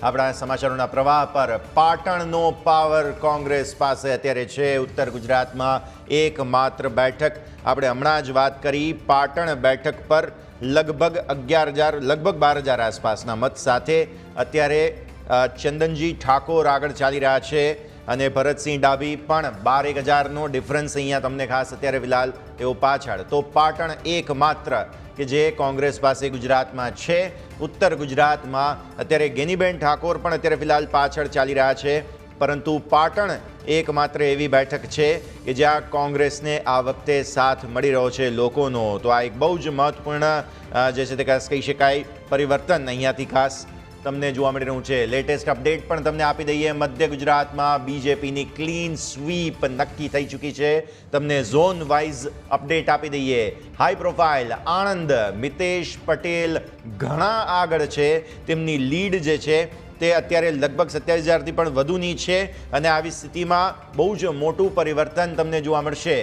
આપણા સમાચારોના પ્રવાહ પર પાટણનો પાવર કોંગ્રેસ પાસે અત્યારે છે। ઉત્તર ગુજરાતમાં એકમાત્ર બેઠક આપણે હમણાં જ વાત કરી। પાટણ બેઠક પર લગભગ 11,000 લગભગ 12,000 આસપાસના મત સાથે અત્યારે ચંદનજી ઠાકોર આગળ ચાલી રહ્યા છે અને ભરતસિંહ ડાભી પણ 12,000નો ડિફરન્સ અહીંયા તમને ખાસ અત્યારે ફિલહાલ તેઓ પાછળ। તો પાટણ એકમાત્ર કે જે કોંગ્રેસ પાસે ગુજરાતમાં છે। ઉત્તર ગુજરાતમાં અત્યારે ગેનીબેન ઠાકોર પણ અત્યારે ફિલહાલ પાછળ ચાલી રહ્યા છે, પરંતુ પાટણ એકમાત્ર એવી બેઠક છે કે જ્યાં કોંગ્રેસને આ વખતે સાથ મળી રહ્યો છે લોકોનો। તો આ એક બહુ જ મહત્વપૂર્ણ જે છે તે ખાસ કહી શકાય પરિવર્તન અહીંયાથી ખાસ તમને જોવા મળી રહ્યું છે। લેટેસ્ટ અપડેટ પણ તમને આપી દઈએ। મધ્ય ગુજરાતમાં બીજેપીની ક્લીન સ્વીપ નક્કી થઈ ચૂકી છે। તમને ઝોન વાઇઝ અપડેટ આપી દઈએ। હાઈ પ્રોફાઇલ આણંદ મિતેશ પટેલ ઘણા આગળ છે, તેમની લીડ જે છે તે અત્યારે લગભગ 27,000થી પણ વધુની છે અને આવી સ્થિતિમાં બહુ જ મોટું પરિવર્તન તમને જોવા મળશે।